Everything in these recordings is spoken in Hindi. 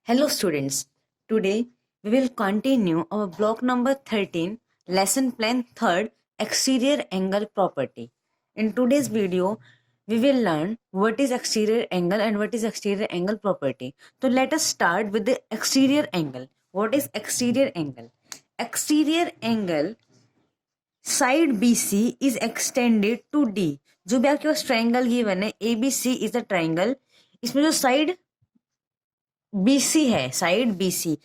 Hello students, today we will continue our block number 13, lesson plan 3rd, exterior angle property. In today's video, we will learn what is exterior angle and what is exterior angle property. So let us start with the exterior angle. What is exterior angle? Exterior angle side BC is extended to D. जो भी आपके पास ट्राइंगल गिवन है ABC is the triangle, इसमें जो साइड BC है, side BC,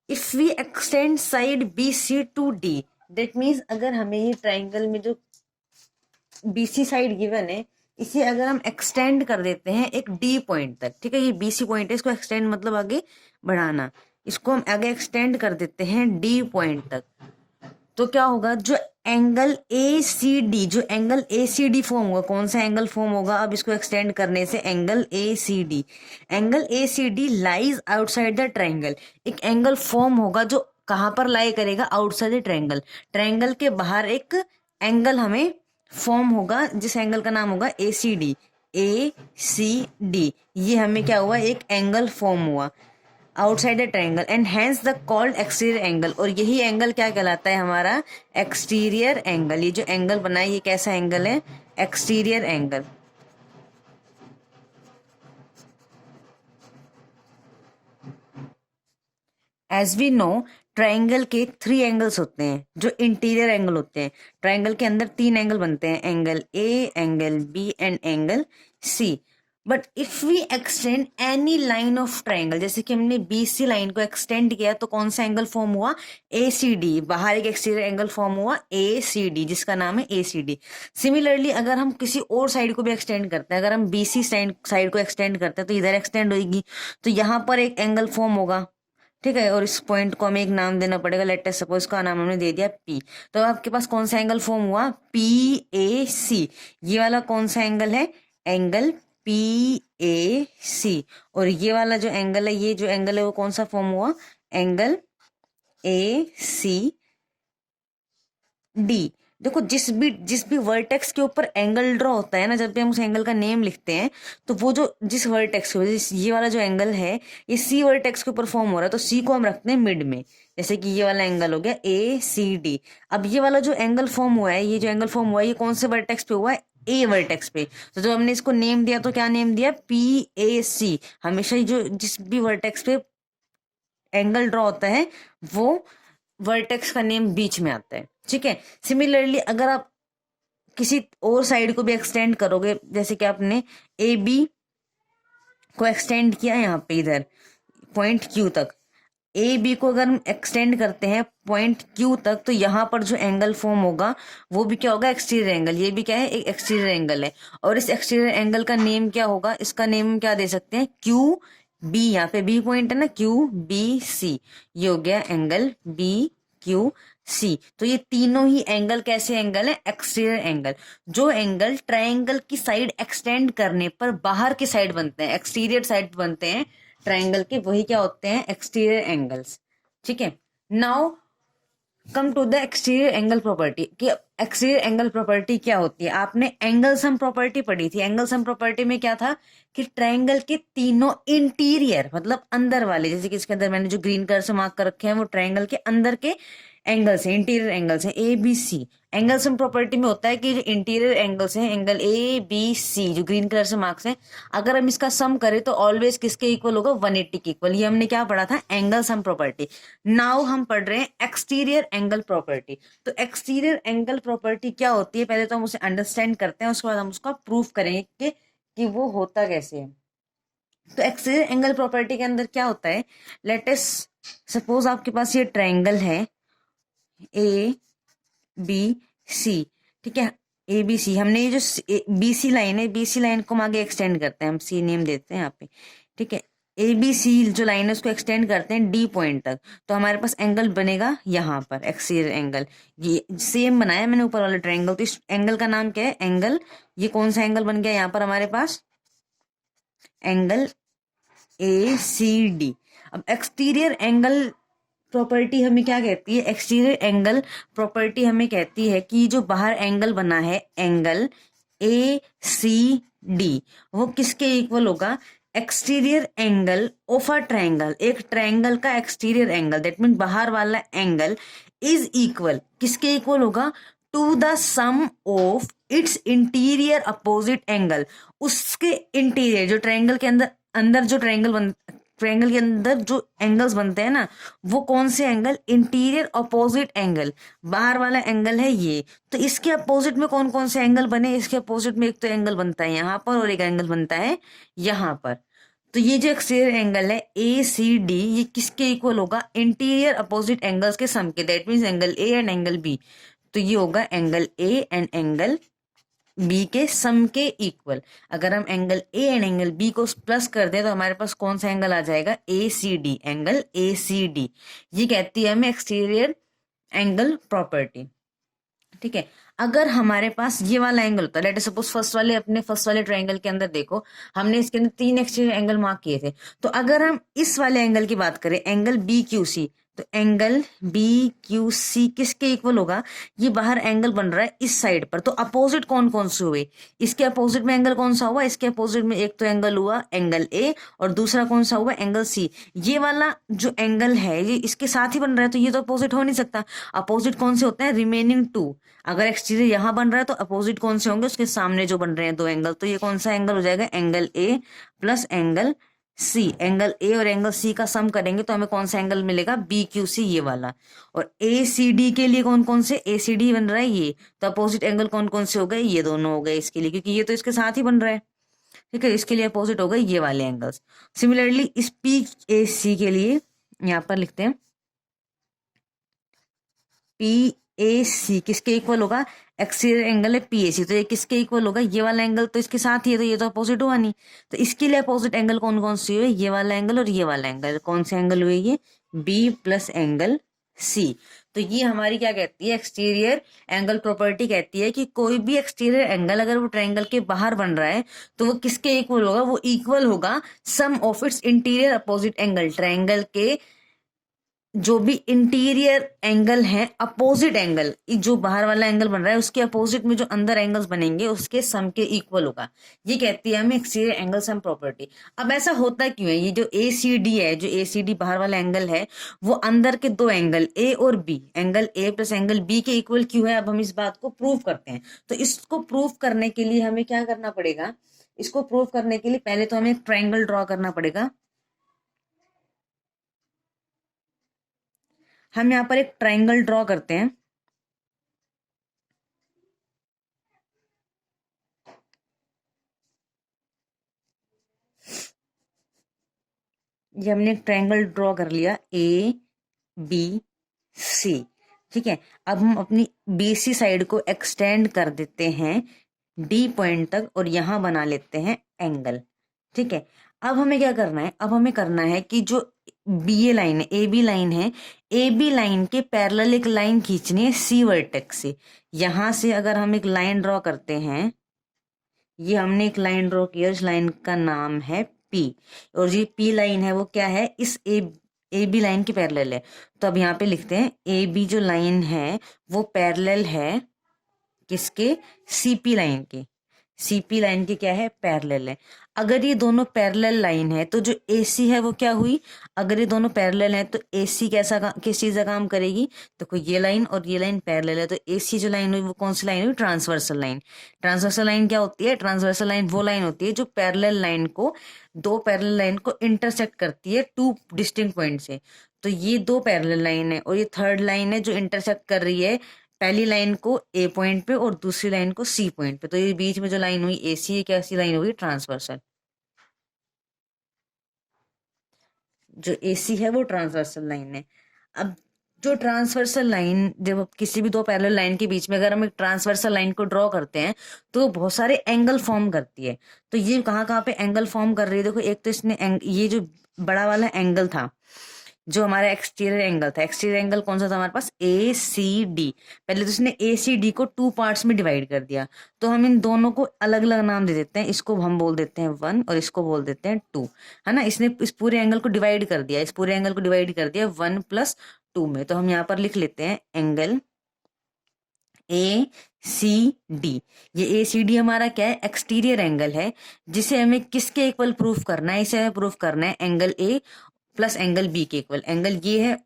if we extend side BC to D, that means अगर हमें ये ट्राइंगल में जो BC साइड गिवन है इसे अगर हम एक्सटेंड कर देते हैं एक D पॉइंट तक, ठीक है, ये BC पॉइंट है, इसको एक्सटेंड मतलब आगे बढ़ाना, इसको हम आगे एक्सटेंड कर देते हैं D पॉइंट तक, तो क्या होगा, जो एंगल ACD, जो एंगल ACD फॉर्म होगा, कौन सा एंगल फॉर्म होगा अब इसको एक्सटेंड करने से, angle ACD, angle ACD lies outside the triangle, एक एंगल फॉर्म होगा जो कहां पर लाई करेगा, आउटसाइड द ट्रायंगल, ट्रायंगल के बाहर एक एंगल हमें फॉर्म होगा जिस एंगल का नाम होगा ACD, ACD, ये हमें क्या हुआ, एक एंगल फॉर्म हुआ outside the triangle and hence the called exterior angle, और यही एंगल क्या कहलाता है, हमारा एक्सटीरियर एंगल। ये जो एंगल बना है ये कैसा एंगल है, exterior angle. As we know, triangle के 3 एंगल्स होते हैं जो इंटीरियर एंगल होते हैं। ट्रायंगल के अंदर 3 एंगल बनते हैं, angle A, angle B and angle C। But if we extend any line of triangle, जैसे कि हमने BC लाइन को एक्सटेंड किया तो कौन सा एंगल फॉर्म हुआ, ACD, बाहर एक एक्सटीरियर एंगल फॉर्म हुआ ACD जिसका नाम है ACD। सिमिलरली अगर हम किसी और साइड को भी एक्सटेंड करते हैं, अगर हम BC साइड को एक्सटेंड करते हैं तो इधर एक्सटेंड होगी, तो यहाँ पर एक एंगल फॉर्म होगा, ठीक है, और इस पॉइंट को हमें एक नाम देना पड़ेगा, लेट अस सपोज का नाम हमने दे दिया P, तो आपके पास कौन सा एंगल फॉर्म हुआ, PAC, ये वाला कौन सा एंगल है, एंगल PAC, और ये वाला जो एंगल है, ये जो एंगल है वो कौन सा फॉर्म हुआ, एंगल ACD। देखो जिस भी वर्टेक्स के ऊपर एंगल ड्रॉ होता है ना, जब भी हम उस एंगल का नेम लिखते हैं तो वो जो जिस वर्टेक्स के, ये वाला जो एंगल है ये C वर्टेक्स के ऊपर फॉर्म हो रहा है, तो C को हम रखते हैं मिड में, जैसे कि ये वाला एंगल हो गया ACD। अब ये वाला जो एंगल फॉर्म हुआ है, ये जो एंगल फॉर्म हुआ है, ये कौन से वर्टेक्स पे हुआ है, A वर्टेक्स पे, तो जब हमने इसको नेम दिया तो क्या नेम दिया, PAC। हमेशा ही जो जिस भी वर्टेक्स पे एंगल ड्रॉ होता है वो वर्टेक्स का नेम बीच में आता है, ठीक है। सिमिलरली अगर आप किसी और साइड को भी एक्सटेंड करोगे, जैसे कि आपने AB को एक्सटेंड किया यहाँ पे इधर पॉइंट Q तक, AB को अगर हम एक्सटेंड करते हैं पॉइंट Q तक, तो यहाँ पर जो एंगल फॉर्म होगा वो भी क्या होगा, एक्सटीरियर एंगल। ये भी क्या है, एक एक्सटीरियर एंगल है, और इस एक्सटीरियर एंगल का नेम क्या होगा, इसका नेम क्या दे सकते हैं, QB, यहाँ पे B पॉइंट है ना, QBC, ये हो गया एंगल BQC। तो ये तीनों ही एंगल कैसे एंगल है, एक्सटीरियर एंगल। जो एंगल ट्रायंगल की साइड एक्सटेंड करने पर बाहर की साइड बनते हैं, एक्सटीरियर साइड बनते हैं ट्रायंगल के, वही क्या होते हैं, एक्सटीरियर एंगल्स, ठीक है। Now come to the exterior angle property, कि एक्सटीरियर एंगल प्रॉपर्टी क्या होती है। आपने एंगल सम प्रॉपर्टी पढ़ी थी, एंगल सम प्रॉपर्टी में क्या था कि ट्रायंगल के तीनों इंटीरियर मतलब अंदर वाले, जैसे कि इसके अंदर मैंने जो ग्रीन कलर से मार्क कर रखे हैं वो ट्रायंगल के अंदर के एंगल्स हैं, इंटीरियर एंगल्स हैं ABC। एंगल सम प्रॉपर्टी में होता है कि जो इंटीरियर एंगल्स हैं, एंगल ABC जो ग्रीन कलर से मार्क्स हैं, अगर हम इसका सम करें तो ऑलवेज किसके इक्वल होगा, 180 के इक्वल। ये हमने क्या पढ़ा था, एंगल सम प्रॉपर्टी। नाउ हम पढ़ रहे हैं एक्सटीरियर एंगल प्रॉपर्टी। तो एक्सटीरियर एंगल प्रॉपर्टी क्या होती है, पहले तो हम उसे अंडरस्टैंड करते हैं, उसके बाद हम उसका प्रूफ करेंगे कि वो होता कैसे है। तो एक्सटीरियर एंगल प्रॉपर्टी के अंदर क्या होता है, लेट अस सपोज आपके पास ये ट्रायंगल है ABC, ठीक है, ABC, हमने ये जो BC लाइन है, BC लाइन को हम आगे एक्सटेंड करते हैं, हम C नेम देते हैं यहाँ पे, ठीक है। ABC जो लाइन है उसको एक्सटेंड करते हैं D पॉइंट तक, तो हमारे पास एंगल बनेगा यहाँ पर एक्सटीरियर एंगल। ये सेम बनाया मैंने ऊपर वाला ट्रायंगल, तो इस एंगल का नाम क्या है, एंगल, ये कौन सा एंगल बन गया यहाँ पर हमारे पास, एंगल ACD। अब एक्सटीरियर एंगल प्रॉपर्टी हमें क्या कहती है, एक्सटीरियर एंगल प्रॉपर्टी हमें कहती है कि जो बाहर एंगल बना है, एंगल ACD, वो किसके इक्वल होगा, exterior angle of a triangle, एक ट्रायंगल का एक्सटीरियर एंगल, दैट मीन बाहर वाला एंगल इज इक्वल, किसके इक्वल होगा, to the sum of its interior opposite angle, उसके इंटीरियर जो ट्रायंगल के अंदर अंदर जो ट्रायंगल के अंदर जो एंगल्स बनते हैं ना, वो कौन से एंगल, इंटीरियर अपोजिट एंगल, बाहर वाला एंगल है ये, तो इसके अपोजिट में कौन कौन से एंगल बने, इसके अपोजिट में एक तो एंगल बनता है यहाँ पर और एक एंगल बनता है यहाँ पर। तो ये जो एक्सटीरियर एंगल है ए सी डी, ये किसके इक्वल होगा, इंटीरियर अपोजिट एंगल्स के सम के, that means angle A and angle B. तो ये होगा angle A and angle B के सम के इक्वल। अगर हम angle A and angle B को प्लस कर दें तो हमारे पास कौन सा एंगल आ जाएगा, A C D, angle A C D. ये कहती है हमें एक्सटीरियर एंगल प्रॉपर्टी। ठीक है, अगर हमारे पास ये वाला एंगल होता है, लेट सपोज फर्स्ट वाले ट्रायंगल के अंदर देखो, हमने इसके अंदर 3 एक्सटीरियर एंगल मार्क किए थे, तो अगर हम इस वाले एंगल की बात करें, एंगल बी क्यू सी, तो एंगल बी क्यू सी किसके इक्वल होगा, ये बाहर एंगल बन रहा है इस साइड पर, तो अपोजिट कौन कौन से हुए, इसके अपोजिट में एंगल कौन सा हुआ, इसके अपोजिट में एक तो एंगल हुआ एंगल ए और दूसरा कौन सा हुआ, एंगल सी। ये वाला जो एंगल है ये इसके साथ ही बन रहा है, तो ये तो अपोजिट हो नहीं सकता। अपोजिट कौन से होते हैं, रिमेनिंग 2। अगर एक्सटीरियर यहाँ बन रहा है तो अपोजिट कौन से होंगे, उसके सामने जो बन रहे हैं 2 एंगल, तो ये कौन सा एंगल हो जाएगा, angle A plus angle C. Angle A और एंगल सी का सम करेंगे तो हमें कौन सा एंगल मिलेगा, बी क्यू सी, ये वाला। और ए सी डी के लिए कौन कौन से, ए सी डी बन रहा है ये, तो अपोजिट एंगल कौन कौन से हो गए, ये दोनों हो गए इसके लिए, क्योंकि ये तो इसके साथ ही बन रहा है। ठीक है, इसके लिए अपोजिट हो गए ये वाले एंगल्स। सिमिलरली इस पी ए सी के लिए यहाँ पर लिखते हैं, पी ए सी किसके इक्वल होगा, एक्सटीरियर एंगल है पी ए सी, तो ये किसके इक्वल होगा, ये वाला एंगल तो इसके साथ ही है, तो ये तो अपोजिट हुआ नहीं। तो इसके लिए अपोजिट एंगल कौन कौन से हुए, ये वाला एंगल और ये वाला एंगल, कौन से एंगल हुए, ये बी प्लस एंगल सी। तो ये हमारी क्या कहती है, एक्सटीरियर एंगल प्रॉपर्टी कहती है कि कोई भी एक्सटीरियर एंगल अगर वो ट्रायंगल के बाहर बन रहा है तो वो किसके इक्वल होगा, वो इक्वल होगा sum of its interior opposite angle, triangle के जो भी इंटीरियर एंगल है, अपोजिट एंगल, जो बाहर वाला एंगल बन रहा है उसके अपोजिट में जो अंदर एंगल्स बनेंगे उसके सम के इक्वल होगा। ये कहती है हमें एक्सटीरियर एंगल सम प्रॉपर्टी। अब ऐसा होता क्यों है, ये जो ए सी डी है, जो ए सी डी बाहर वाला एंगल है, वो अंदर के 2 एंगल ए और B, angle A plus angle B के इक्वल क्यों है, अब हम इस बात को प्रूव करते हैं। तो इसको प्रूव करने के लिए हमें क्या करना पड़ेगा, इसको प्रूव करने के लिए पहले तो हमें एक ट्रायंगल ड्रॉ करना पड़ेगा। हम यहाँ पर एक ट्रायंगल ड्रॉ करते हैं। ये हमने एक ट्रायंगल ड्रॉ कर लिया, ए बी सी। ठीक है, अब हम अपनी बी सी साइड को एक्सटेंड कर देते हैं डी पॉइंट तक और यहां बना लेते हैं एंगल। ठीक है, अब हमें क्या करना है, अब हमें करना है कि जो बी ए लाइन है, ए बी लाइन है, ए बी लाइन के पैरेलल एक लाइन खींचनी है सी वर्टेक्स से। यहां से अगर हम एक लाइन ड्रॉ करते हैं, ये हमने एक लाइन ड्रॉ किया, इस लाइन का नाम है पी, और ये पी लाइन है वो क्या है, इस ए बी लाइन के पैरेलल है। तो अब यहाँ पे लिखते हैं ए बी जो लाइन है वो पैरेलल है किसके, सीपी लाइन के, सीपी लाइन के क्या है, पैरेलल है। अगर ये दोनों पैरेलल लाइन है तो जो एसी है वो क्या हुई, अगर ये दोनों पैरेलल है तो एसी किस चीज का काम करेगी, तो कोई ये लाइन और ये लाइन पैरेलल है, तो एसी जो लाइन हुई वो कौन सी लाइन हुई, ट्रांसवर्सल लाइन। ट्रांसवर्सल लाइन क्या होती है, ट्रांसवर्सल लाइन वो लाइन होती है जो पैरेलल लाइन को, 2 पैरेलल लाइन को इंटरसेक्ट करती है 2 डिस्टिंक्ट पॉइंट से। तो ये 2 पैरेलल लाइन है और ये थर्ड लाइन है जो इंटरसेक्ट कर रही है पहली लाइन को ए पॉइंट पे और दूसरी लाइन को सी पॉइंट पे। तो ये बीच में जो लाइन हुई एसी, ये कैसी लाइन होगी, ट्रांसवर्सल। जो एसी है वो ट्रांसवर्सल लाइन है। अब जो ट्रांसवर्सल लाइन, जब किसी भी 2 पैरेलल लाइन के बीच में अगर हम एक ट्रांसवर्सल लाइन को ड्रॉ करते हैं तो बहुत सारे एंगल फॉर्म करती है। तो ये कहाँ कहाँ पे एंगल फॉर्म कर रही है, देखो एक तो इसने ये जो बड़ा वाला एंगल था, जो हमारा एक्सटीरियर एंगल था, एक्सटीरियर एंगल कौन सा था हमारे पास, ए सी डी। पहले तो इसने ए सी डी को 2 पार्ट्स में डिवाइड कर दिया, तो हम इन दोनों को अलग अलग नाम दे देते हैं। इसको हम बोल देते हैं 1 और इसको बोल देते हैं 2, है ना। इसने इस पूरे एंगल को डिवाइड कर दिया, इस पूरे एंगल को डिवाइड कर दिया 1 + 2 में। तो हम यहाँ पर लिख लेते हैं एंगल ए सी डी, ये ए सी डी हमारा क्या है, एक्सटीरियर एंगल है, जिसे हमें किसके इक्वल प्रूफ करना है, इसे हमें प्रूफ करना है angle A plus angle B के इक्वल। एंगल ये है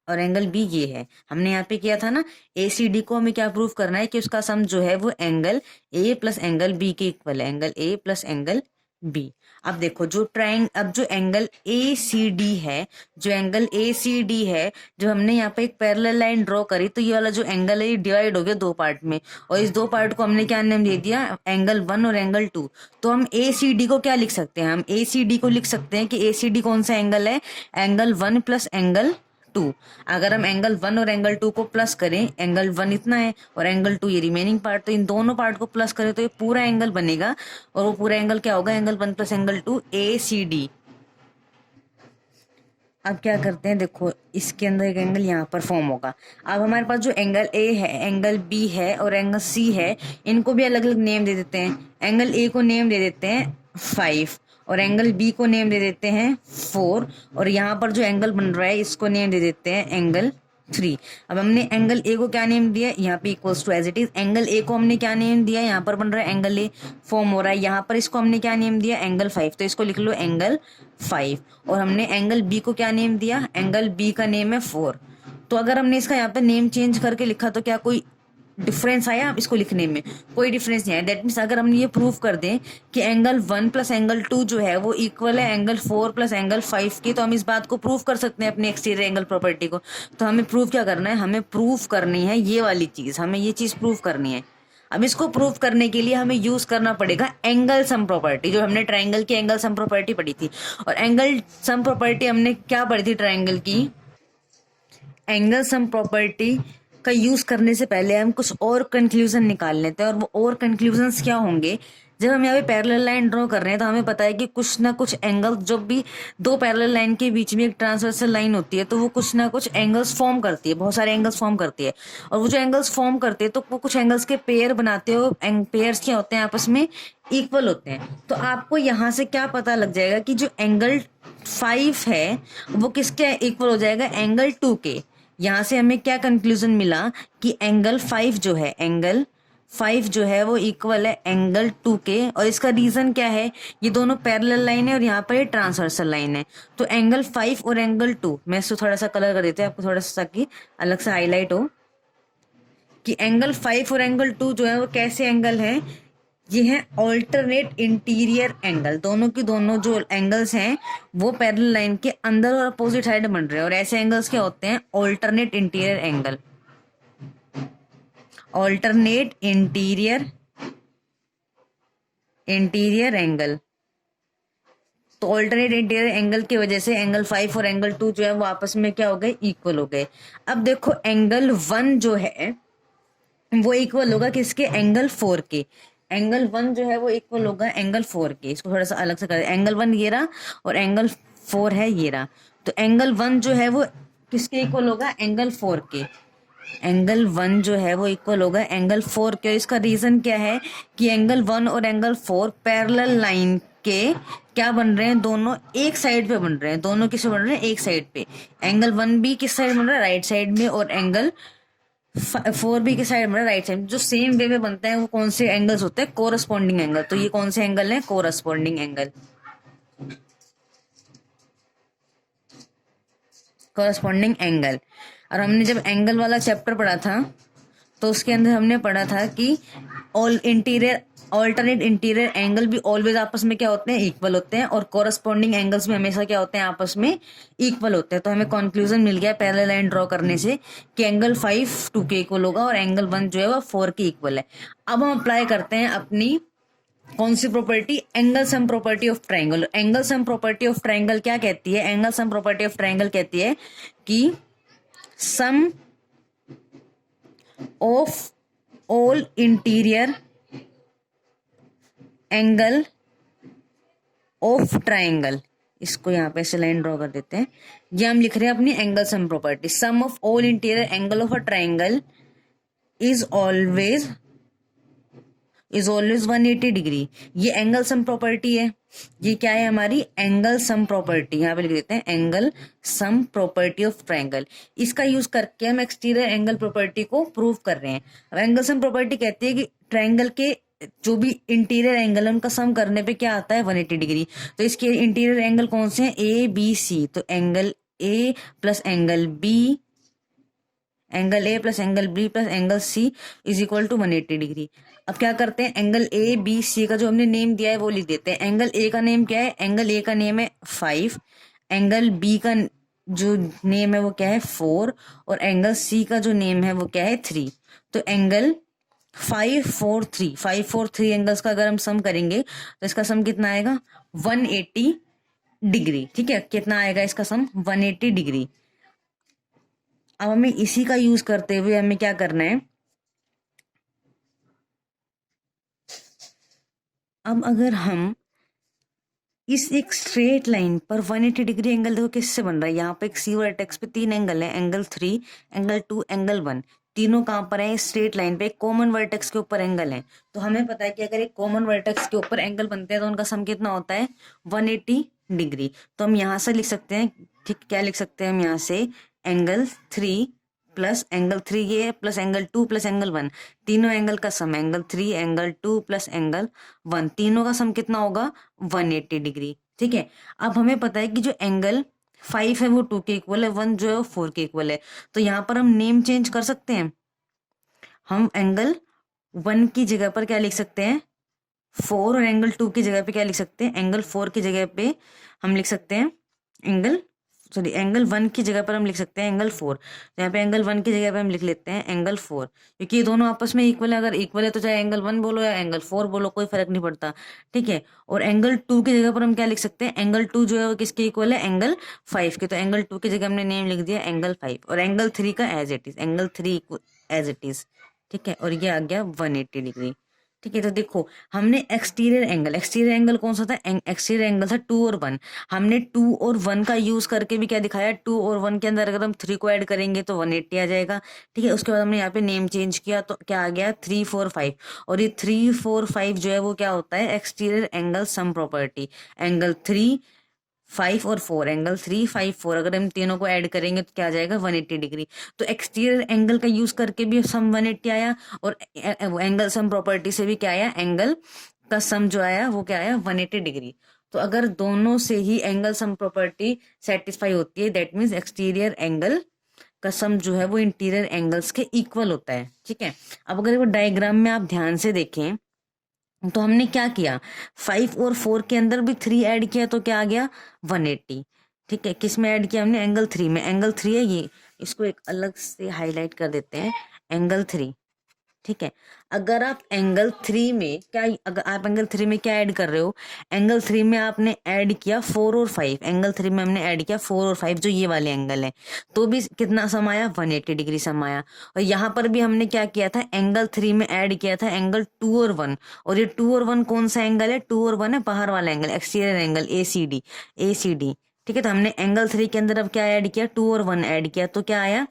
और एंगल बी ये है। हमने यहाँ पे किया था ना, ए सी डी को हमें क्या प्रूफ करना है कि उसका सम जो है वो angle A plus angle B के इक्वल है, angle A plus angle B. अब देखो अब जो एंगल ए सी डी है, जो एंगल ए सी डी है, जो हमने यहाँ पे एक पैरेलल लाइन ड्रॉ करी, तो ये वाला जो एंगल है ये डिवाइड हो गया दो पार्ट में, और इस दो पार्ट को हमने क्या नेम दे दिया, एंगल 1 और एंगल 2। तो हम ए सी डी को क्या लिख सकते हैं, हम ए सी डी को लिख सकते हैं कि ए सी डी कौन सा एंगल है, एंगल 1 प्लस एंगल 2। अगर हम एंगल 1 और एंगल 2 को प्लस करें, एंगल 1 इतना है और एंगल 2 ये रिमेनिंग पार्ट, तो इन दोनों पार्ट को प्लस करें तो ये पूरा एंगल बनेगा, और वो पूरा एंगल क्या होगा, एंगल 1 प्लस एंगल 2 ए सी डी। अब क्या करते हैं, देखो इसके अंदर एक एंगल यहाँ पर फॉर्म होगा। अब हमारे पास जो एंगल ए है, एंगल बी है और एंगल सी है, इनको भी अलग अलग नेम दे देते हैं। एंगल ए को नेम दे देते हैं 5 और एंगल बी को नेम दे देते हैं 4, और यहाँ पर जो एंगल बन रहा है इसको नेम दे देते हैं एंगल 3। अब हमने एंगल ए को क्या नेम दिया, यहाँ पे equals to as it is, angle A को हमने क्या नेम दिया, यहाँ पर बन रहा है एंगल ए फॉर्म हो रहा है, यहाँ पर इसको हमने क्या नेम दिया, एंगल 5, तो इसको लिख लो एंगल 5। और हमने एंगल बी को क्या नेम दिया, एंगल बी का नेम है 4। तो अगर हमने इसका यहाँ पे नेम चेंज करके लिखा तो क्या कोई डिफरेंस आया, इसको लिखने में कोई डिफरेंस नहीं आया। दैट मीन्स अगर हम ये प्रूव कर दें कि एंगल 1 प्लस एंगल 2 जो है वो इक्वल है एंगल 4 प्लस एंगल 5 की, तो हम इस बात को प्रूव कर सकते हैं अपने एक्सटीरियर एंगल प्रॉपर्टी को। तो हमें प्रूव क्या करना है, हमें प्रूव करनी है ये वाली चीज, हमें ये चीज प्रूव करनी है। अब इसको प्रूव करने के लिए हमें यूज करना पड़ेगा एंगल सम प्रॉपर्टी, जो हमने ट्राइंगल की एंगल सम प्रॉपर्टी पढ़ी थी। और एंगल सम प्रॉपर्टी हमने क्या पढ़ी थी ट्राइंगल की, एंगल सम प्रॉपर्टी का यूज करने से पहले हम कुछ और कंक्लूजन निकाल लेते हैं। और वो और कंक्लूजन्स क्या होंगे, जब हम यहाँ पे पैरेलल लाइन ड्रॉ कर रहे हैं तो हमें पता है कि कुछ ना कुछ एंगल, जब भी दो पैरेलल लाइन के बीच में एक ट्रांसवर्सल लाइन होती है तो वो कुछ ना कुछ एंगल्स फॉर्म करती है, बहुत सारे एंगल्स फॉर्म करती है। और वो जो एंगल्स फॉर्म करते हैं तो वो कुछ एंगल्स के पेयर बनाते हो, पेयर्स क्या होते हैं, आपस में इक्वल होते हैं। तो आपको यहाँ से क्या पता लग जाएगा कि जो एंगल 5 है वो किसके इक्वल हो जाएगा, एंगल 2 के। यहाँ से हमें क्या कंक्लूजन मिला कि एंगल 5 जो है, एंगल 5 जो है वो इक्वल है एंगल 2 के। और इसका रीजन क्या है, ये दोनों पैरेलल लाइन है और यहाँ पर ये ट्रांसवर्सल लाइन है। तो एंगल 5 और एंगल 2, मैं इसको थोड़ा सा कलर कर देते हैं आपको, थोड़ा सा ताकि अलग से हाईलाइट हो कि एंगल 5 और एंगल 2 जो है वो कैसे एंगल है, ये है ऑल्टरनेट इंटीरियर एंगल। दोनों की दोनों जो एंगल्स हैं वो पैरेलल लाइन के अंदर और अपोजिट साइड बन रहे हैं, और ऐसे एंगल्स क्या होते हैं, alternate interior angle. Alternate interior angle. तो ऑल्टरनेट इंटीरियर एंगल की वजह से एंगल 5 और एंगल 2 जो है वो आपस में क्या हो गए, इक्वल हो गए। अब देखो एंगल 1 जो है वो इक्वल होगा किसके, एंगल 4 के। एंगल 1 जो है वो इक्वल होगा एंगल 4 के। इसको थोड़ा सा अलग से कर, एंगल 1 ये रहा और एंगल 4 है ये रहा। तो एंगल 1 जो है वो किसके इक्वल होगा, एंगल 4 के। एंगल 1 जो है वो इक्वल होगा एंगल 4 के। इसका रीजन क्या है कि एंगल 1 और एंगल 4 पैरेलल लाइन के क्या बन रहे हैं, दोनों एक साइड पे बन रहे हैं। दोनों किस बन रहे हैं, एक साइड पे। एंगल 1 भी किस साइड बन रहा है, राइट साइड में, और एंगल 4 भी किस साइड बन रहा है, राइट साइड। जो सेम वे में बनता है वो कौन से एंगल्स होते हैं, कोरस्पॉन्डिंग एंगल। तो ये कौन से एंगल है, कोरस्पॉन्डिंग एंगल। Corresponding angle. और हमने जब एंगल वाला चैप्टर पढ़ा था तो उसके अंदर हमने पढ़ा था कि ऑल्टरनेट इंटीरियर एंगल भी ऑलवेज आपस में क्या होते हैं, इक्वल होते हैं, और कोरस्पॉन्डिंग एंगल्स भी हमेशा क्या होते हैं, आपस में इक्वल होते हैं। तो हमें कंक्लूजन मिल गया पैरेलल लाइन ड्रॉ करने से कि एंगल 5 2 के इक्वल होगा और एंगल 1 जो है वो 4 के इक्वल है। अब हम अप्लाई करते हैं अपनी कौन सी property, angle sum property of triangle. Angle sum property of triangle क्या कहती है, angle sum property of triangle कहती है कि sum of all interior angle of triangle. इसको यहाँ पे ऐसे लाइन ड्रॉ कर देते हैं। ये हम लिख रहे हैं अपनी angle sum property. Sum of all interior angle of a triangle is always is always 180 degree. ये एंगल सम प्रॉपर्टी है। ये क्या है हमारी एंगल सम प्रॉपर्टी, यहाँ पे लिख देते हैं angle sum property of triangle. इसका यूज करके हम एक्सटीरियर एंगल प्रॉपर्टी को प्रूव कर रहे हैं। अब एंगल सम प्रॉपर्टी कहती है कि ट्रायंगल के जो भी इंटीरियर एंगल है उनका सम करने पे क्या आता है 180 डिग्री। तो इसके इंटीरियर एंगल कौन से हैं ए बी सी, तो angle A plus angle B, angle A plus angle B plus angle C is equal to 180 degree. अब क्या करते हैं एंगल ए बी सी का जो हमने नेम दिया है वो लिख देते हैं। एंगल ए का नेम क्या है, एंगल ए का नेम है 5, एंगल बी का जो नेम है वो क्या है 4, और एंगल सी का जो नेम है वो क्या है 3। तो एंगल 5 4 3 एंगल्स का अगर हम सम करेंगे तो इसका सम कितना आएगा 180 डिग्री। ठीक है, कितना आएगा इसका सम 180 डिग्री। अब हमें इसी का यूज करते हुए हमें क्या करना है, अब अगर हम इस एक स्ट्रेट लाइन पर 180 डिग्री एंगल देखो किससे बन रहा है, यहाँ पे एक सी वर्टेक्स पे 3 एंगल है, एंगल 3, एंगल 2, एंगल 1, तीनों कहाँ पर है स्ट्रेट लाइन पे, एक कॉमन वर्टेक्स के ऊपर एंगल है। तो हमें पता है कि अगर एक कॉमन वर्टेक्स के ऊपर एंगल बनते हैं तो उनका सम कितना होता है 180 डिग्री। तो हम यहाँ से लिख सकते हैं, ठीक क्या लिख सकते हैं हम यहाँ से, एंगल 3 प्लस एंगल 3 ये प्लस एंगल 2 प्लस एंगल 1, तीनों एंगल का sum angle 3 angle 2 plus angle 1, तीनों का सम कितना होगा 180 डिग्री। ठीक है, अब हमें पता है कि जो एंगल 5 है वो 2 के इक्वल है, 1 जो है वो 4 के इक्वल है। तो यहाँ पर हम नेम चेंज कर सकते हैं, हम एंगल 1 की जगह पर क्या लिख सकते हैं 4, और एंगल 2 की जगह पे क्या लिख सकते हैं, एंगल 4 की जगह पे हम लिख सकते हैं एंगल 1 की जगह पर हम लिख सकते हैं एंगल 4। तो यहाँ पे एंगल 1 की जगह पे हम लिख लेते हैं एंगल 4, क्योंकि ये दोनों आपस में इक्वल है। अगर इक्वल है तो चाहे एंगल 1 बोलो या एंगल 4 बोलो कोई फर्क नहीं पड़ता। ठीक है, और एंगल 2 की जगह पर हम क्या लिख सकते हैं, एंगल 2 जो है वो किसके इक्वल है एंगल 5 के। तो एंगल 2 की जगह हमने नेम लिख दिया एंगल 5, और एंगल 3 का as it is, angle 3 as it is. ठीक है, और ये आ गया 180 डिग्री। ठीक है, तो देखो हमने एक्सटीरियर एंगल कौन सा था, एक्सटीरियर एंगल था 2 और 1। हमने 2 और 1 का यूज करके भी क्या दिखाया, 2 और 1 के अंदर अगर हम 3 को ऐड करेंगे तो 180 आ जाएगा। ठीक है, उसके बाद हमने यहाँ पे नेम चेंज किया तो क्या आ गया 3 4 5, और ये 3 4 5 जो है वो क्या होता है exterior angle sum property. Angle 3 5 और 4, एंगल 3 5 4 अगर हम तीनों को ऐड करेंगे तो क्या आ जाएगा 180 डिग्री। तो एक्सटीरियर एंगल का यूज करके भी सम 180 आया, और एंगल सम प्रॉपर्टी से भी क्या आया, एंगल का सम जो आया वो क्या आया 180 डिग्री। तो अगर दोनों से ही एंगल सम प्रॉपर्टी सेटिस्फाई होती है दैट मीन्स एक्सटीरियर एंगल का सम जो है वो इंटीरियर एंगल्स के इक्वल होता है। ठीक है, अब अगर वो डायग्राम में आप ध्यान से देखें तो हमने क्या किया 5 और 4 के अंदर भी 3 ऐड किया तो क्या आ गया 180। ठीक है, किस में ऐड किया हमने, एंगल 3 में। एंगल 3 है ये, इसको एक अलग से हाईलाइट कर देते हैं, एंगल 3। ठीक है, अगर आप एंगल 3 में क्या, अगर आप एंगल 3 में क्या ऐड कर रहे हो, एंगल 3 में आपने ऐड किया 4 और 5, एंगल 3 में हमने ऐड किया 4 और 5 जो ये वाले एंगल है, तो भी कितना सम आया 180 डिग्री सम आया। और यहाँ पर भी हमने क्या किया था, एंगल 3 में ऐड किया था एंगल 2 और 1, और ये 2 और 1 कौन सा एंगल है, 2 और 1 है बाहर वाला angle, exterior angle A C D. ठीक है, तो हमने एंगल 3 के अंदर अब क्या ऐड किया 2 और 1 ऐड किया तो क्या आया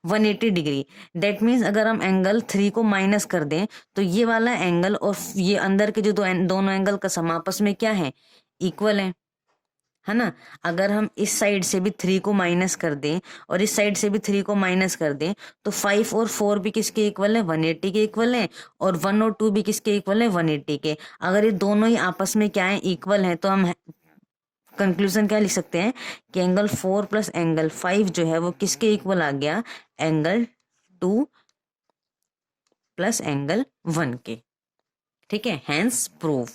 180 डिग्री। दैट मीन्स अगर हम एंगल 3 को माइनस कर दें तो ये वाला एंगल और ये अंदर के जो दोनों एंगल का सम आपस में क्या है इक्वल है ना। अगर हम इस साइड से भी 3 को माइनस कर दें और इस साइड से भी 3 को माइनस कर दें तो 5 और 4 भी किसके इक्वल है 180 के इक्वल है, और 1 और 2 भी किसके इक्वल है 180 के। अगर ये दोनों ही आपस में क्या है इक्वल है तो हम कंक्लूजन क्या लिख सकते हैं कि एंगल 4 प्लस एंगल 5 जो है वो किसके इक्वल आ गया, एंगल 2 प्लस एंगल 1 के। ठीक है, हैंस प्रूव।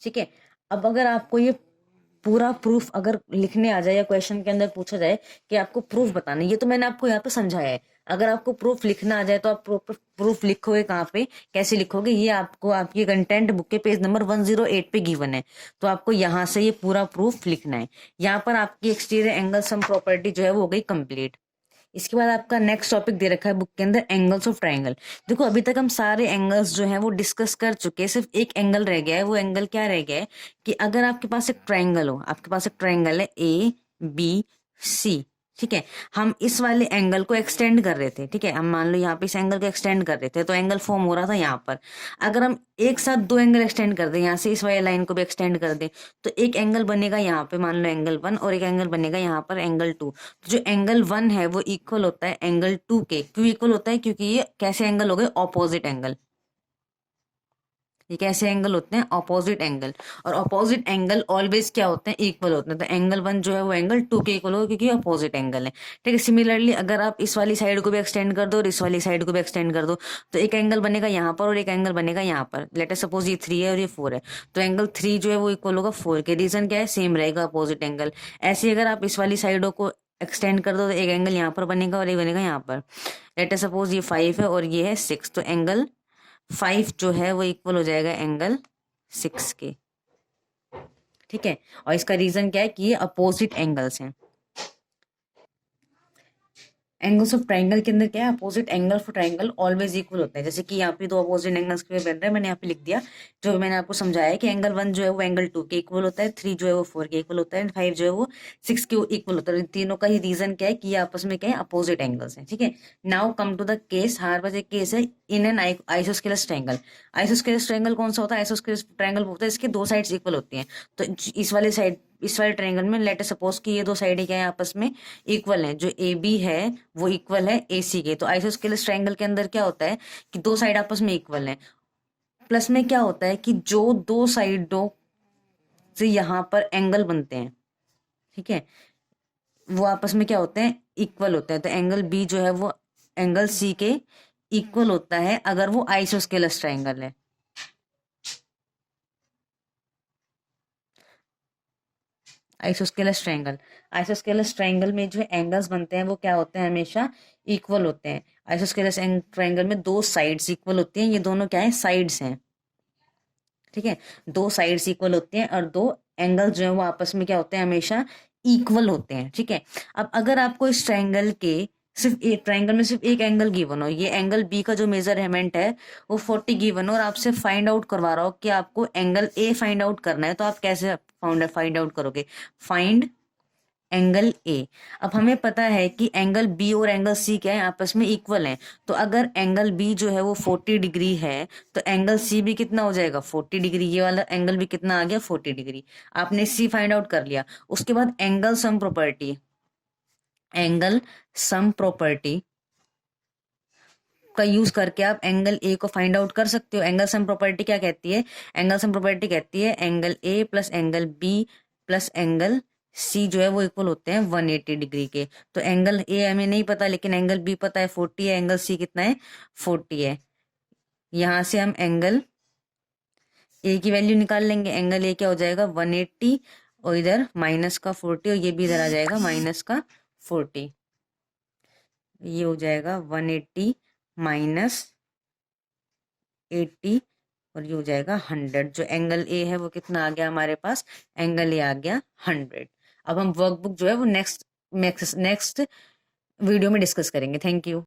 ठीक है, अब अगर आपको ये पूरा प्रूफ अगर लिखने आ जाए या क्वेश्चन के अंदर पूछा जाए कि आपको प्रूफ बताना है, ये तो मैंने आपको यहाँ पे समझाया है। अगर आपको प्रूफ लिखना आ जाए तो आप प्रूफ लिखोगे कहाँ पे, कैसे लिखोगे, ये आपको आपकी कंटेंट बुक के पेज नंबर 108 पे गिवन है। तो आपको यहाँ से ये पूरा प्रूफ लिखना है। यहाँ पर आपकी एक्सटीरियर एंगल सम प्रॉपर्टी जो है वो हो गई कंप्लीट। इसके बाद आपका नेक्स्ट टॉपिक दे रखा है बुक के अंदर एंगल्स ऑफ ट्राइंगल। देखो अभी तक हम सारे एंगल्स जो हैं वो डिस्कस कर चुके हैं, सिर्फ एक एंगल रह गया है। वो एंगल क्या रह गया है कि अगर आपके पास एक ट्राइंगल हो, आपके पास एक ट्राइंगल है ए बी सी, ठीक है, हम इस वाले एंगल को एक्सटेंड कर रहे थे, ठीक है, हम मान लो यहाँ पे इस एंगल को एक्सटेंड कर रहे थे तो एंगल फॉर्म हो रहा था यहाँ पर। अगर हम एक साथ दो एंगल एक्सटेंड कर दें, यहाँ से इस वाली लाइन को भी एक्सटेंड कर दें, तो एक एंगल बनेगा यहाँ पे मान लो एंगल 1, और एक एंगल बनेगा यहाँ पर एंगल 2। तो जो एंगल 1 है वो इक्वल होता है एंगल 2 के। क्यों इक्वल होता है? क्योंकि ये कैसे एंगल हो गए? Opposite angle. ये कैसे एंगल होते हैं? Opposite angle. और ऑपोजिट एंगल ऑलवेज क्या होते हैं? इक्वल होते हैं। तो एंगल 1 जो है वो एंगल 2 के इक्वल होगा, क्योंकि ऑपोजिट एंगल है। ठीक है, सिमिलरली अगर आप इस वाली साइड को भी एक्सटेंड कर दो और इस वाली साइड को भी एक्सटेंड कर दो, तो एक एंगल बनेगा यहाँ पर और एक एंगल बनेगा यहाँ पर। लेट अस सपोज ये 3 है और ये 4 है, तो एंगल 3 जो है वो इक्वल होगा 4 के। रीजन क्या है? सेम रहेगा अपोजिट एंगल। ऐसे अगर आप इस वाली साइडों को एक्सटेंड कर दो तो एक एंगल यहाँ पर बनेगा और एक बनेगा यहाँ पर। लेट अस सपोज ये 5 है और ये है 6, तो एंगल 5 जो है वो इक्वल हो जाएगा एंगल 6 के। ठीक है, और इसका रीजन क्या है? कि ये अपोजिट एंगल्स हैं। एंगल्स ऑफ ट्राइंगल के अंदर क्या है? Opposite angle for triangle always equal होता है। जैसे कि यहाँ पे दो अपोजिट एंगल्स के बन रहे हैं, मैंने यहाँ पे लिख दिया। जो मैंने आपको समझाया कि एंगल 1 जो है वो एंगल 2 के इक्वल होता है, 3 जो है वो 4 के इक्वल होता है, 5 जो है वो 6 के इक्वल होता है। इन तीनों का ही रीजन क्या है? कि ये आपस में क्या है? अपोजिट एंगल्स हैं। ठीक है, now come to the case. हमारे पास एक केस है in an isosceles triangle. Isosceles triangle कौन सा होता है? आइसोस्केलस ट्राइंगल होता है इसके दो साइड्स इक्वल होती हैं। तो इस वाले ट्रायंगल में लेट अस सपोज कि ये दो साइड क्या है? आपस में इक्वल हैं। जो ए बी है वो इक्वल है ए सी के। तो आइसोस्केलस ट्रायंगल के अंदर क्या होता है? कि दो साइड आपस में इक्वल हैं। प्लस में क्या होता है? कि जो दो साइडों से यहाँ पर एंगल बनते हैं, ठीक है, वो आपस में क्या होते हैं? इक्वल होते हैं। तो एंगल बी जो है वो एंगल सी के इक्वल होता है अगर वो आइसोस्केलस ट्रायंगल है। आइसोस्केलस ट्रायंगल में जो एंगल्स बनते हैं वो क्या होते हैं? हमेशा इक्वल होते हैं। आइसोस्केलस ट्रायंगल में दो साइड्स इक्वल होती हैं। ये दोनों क्या है? साइड्स हैं। ठीक है, दो साइड्स इक्वल होती हैं और दो एंगल जो है वो आपस में क्या होते हैं? हमेशा इक्वल होते हैं। ठीक है, अब अगर आपको इस ट्रायंगल के सिर्फ एक ट्रायंगल में सिर्फ एक एंगल गिवन हो, ये एंगल बी का जो मेजरमेंट है वो 40 गिवन हो, और आपसे फाइंड आउट करवा रहा हो कि आपको एंगल ए फाइंड आउट करना है, तो आप कैसे फाइंड आउट करोगे? Find angle A. अब हमें पता है कि एंगल बी और एंगल सी क्या है? आपस में इक्वल हैं। तो अगर एंगल बी जो है वो 40 डिग्री है तो एंगल सी भी कितना हो जाएगा? 40 डिग्री। ये वाला एंगल भी कितना आ गया? 40 डिग्री। आपने सी फाइंड आउट कर लिया। उसके बाद angle sum property, angle sum property का यूज करके आप एंगल ए को फाइंड आउट कर सकते हो। एंगल सम प्रॉपर्टी क्या कहती है? एंगल सम प्रॉपर्टी कहती है angle A plus angle B plus angle C जो है वो इक्वल होते हैं 180 डिग्री के। तो एंगल ए हमें नहीं पता लेकिन एंगल बी पता है 40 है, एंगल सी कितना है? 40 है। यहां से हम एंगल ए की वैल्यू निकाल लेंगे। एंगल ए क्या हो जाएगा? 180, और इधर माइनस का 40, और ये भी इधर आ जाएगा माइनस का 40। ये हो जाएगा 180 माइनस 80, और ये हो जाएगा 100। जो एंगल ए है वो कितना आ गया हमारे पास? एंगल ए आ गया 100। अब हम वर्कबुक जो है वो नेक्स्ट नेक्स्ट नेक्स्ट वीडियो में डिस्कस करेंगे। Thank you.